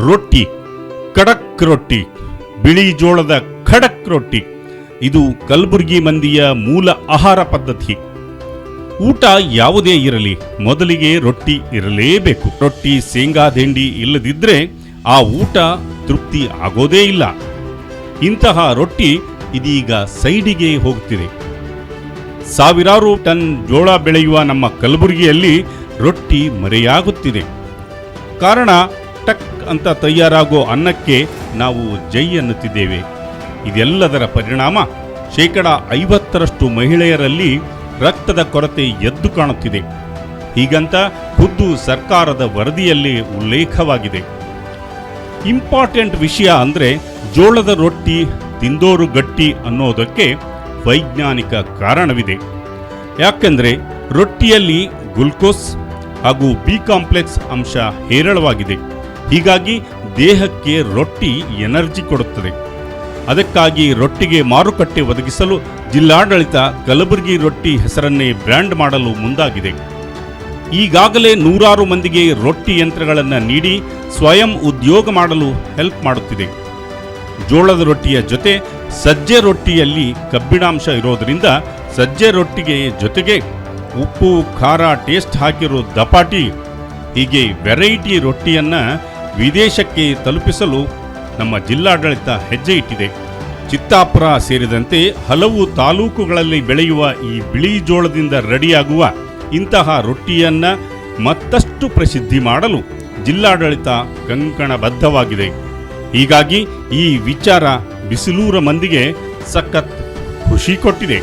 ರೊಟ್ಟಿ, ಖಡಕ್ ರೊಟ್ಟಿ, ಬಿಳಿ ಜೋಳದ ಖಡಕ್ ರೊಟ್ಟಿ. ಇದು ಕಲಬುರಗಿ ಮಂದಿಯ ಮೂಲ ಆಹಾರ ಪದ್ಧತಿ. ಊಟ ಯಾವುದೇ ಇರಲಿ, ಮೊದಲಿಗೆ ರೊಟ್ಟಿ ಇರಲೇಬೇಕು. ರೊಟ್ಟಿ, ಶೇಂಗಾ ದಿಂಡಿ ಇಲ್ಲದಿದ್ದರೆ ಆ ಊಟ ತೃಪ್ತಿ ಆಗೋದೇ ಇಲ್ಲ. ಇಂತಹ ರೊಟ್ಟಿ ಇದೀಗ ಸೈಡಿಗೆ ಹೋಗುತ್ತಿದೆ. ಸಾವಿರಾರು ಟನ್ ಜೋಳ ಬೆಳೆಯುವ ನಮ್ಮ ಕಲಬುರಗಿಯಲ್ಲಿ ರೊಟ್ಟಿ ಮರೆಯಾಗುತ್ತಿದೆ. ಕಾರಣ, ಟಕ್ ಅಂತ ತಯಾರಾಗೋ ಅನ್ನಕ್ಕೆ ನಾವು ಜೈ ಅನ್ನುತ್ತಿದ್ದೇವೆ. ಇದೆಲ್ಲದರ ಪರಿಣಾಮ 50% ಮಹಿಳೆಯರಲ್ಲಿ ರಕ್ತದ ಕೊರತೆ ಎದ್ದು ಕಾಣುತ್ತಿದೆ. ಹೀಗಂತ ಖುದ್ದು ಸರ್ಕಾರದ ವರದಿಯಲ್ಲಿ ಉಲ್ಲೇಖವಾಗಿದೆ. ಇಂಪಾರ್ಟೆಂಟ್ ವಿಷಯ ಅಂದರೆ, ಜೋಳದ ರೊಟ್ಟಿ ತಿಂದೋರು ಗಟ್ಟಿ ಅನ್ನೋದಕ್ಕೆ ವೈಜ್ಞಾನಿಕ ಕಾರಣವಿದೆ. ಯಾಕೆಂದರೆ ರೊಟ್ಟಿಯಲ್ಲಿ ಗ್ಲುಕೋಸ್ ಹಾಗೂ ಬಿ ಕಾಂಪ್ಲೆಕ್ಸ್ ಅಂಶ ಹೇರಳವಾಗಿದೆ. ಹೀಗಾಗಿ ದೇಹಕ್ಕೆ ರೊಟ್ಟಿ ಎನರ್ಜಿ ಕೊಡುತ್ತದೆ. ಅದಕ್ಕಾಗಿ ರೊಟ್ಟಿಗೆ ಮಾರುಕಟ್ಟೆ ಒದಗಿಸಲು ಜಿಲ್ಲಾಡಳಿತ ಕಲಬುರಗಿ ರೊಟ್ಟಿ ಹೆಸರನ್ನೇ ಬ್ರ್ಯಾಂಡ್ ಮಾಡಲು ಮುಂದಾಗಿದೆ. ಈಗಾಗಲೇ ನೂರಾರು ಮಂದಿಗೆ ರೊಟ್ಟಿ ಯಂತ್ರಗಳನ್ನು ನೀಡಿ ಸ್ವಯಂ ಉದ್ಯೋಗ ಮಾಡಲು ಹೆಲ್ಪ್ ಮಾಡುತ್ತಿದೆ. ಜೋಳದ ರೊಟ್ಟಿಯ ಜೊತೆ ಸಜ್ಜೆ ರೊಟ್ಟಿಯಲ್ಲಿ ಕಬ್ಬಿಣಾಂಶ ಇರೋದರಿಂದ ಸಜ್ಜೆ ರೊಟ್ಟಿಗೆ ಜೊತೆಗೆ ಉಪ್ಪು, ಖಾರ, ಟೇಸ್ಟ್ ಹಾಕಿರೋ ದಪಾಟಿ, ಹೀಗೆ ವೆರೈಟಿ ರೊಟ್ಟಿಯನ್ನು ವಿದೇಶಕ್ಕೆ ತಲುಪಿಸಲು ನಮ್ಮ ಜಿಲ್ಲಾಡಳಿತ ಹೆಜ್ಜೆ ಇಟ್ಟಿದೆ. ಚಿತ್ತಾಪುರ ಸೇರಿದಂತೆ ಹಲವು ತಾಲೂಕುಗಳಲ್ಲಿ ಬೆಳೆಯುವ ಈ ಬಿಳಿ ಜೋಳದಿಂದ ರೆಡಿಯಾಗುವ ಇಂತಹ ರೊಟ್ಟಿಯನ್ನು ಮತ್ತಷ್ಟು ಪ್ರಸಿದ್ಧಿ ಮಾಡಲು ಜಿಲ್ಲಾಡಳಿತ ಕಂಕಣಬದ್ಧವಾಗಿದೆ. ಹೀಗಾಗಿ ಈ ವಿಚಾರ ಬಿಸಿಲೂರ ಮಂದಿಗೆ ಸಖತ್ ಖುಷಿ ಕೊಟ್ಟಿದೆ.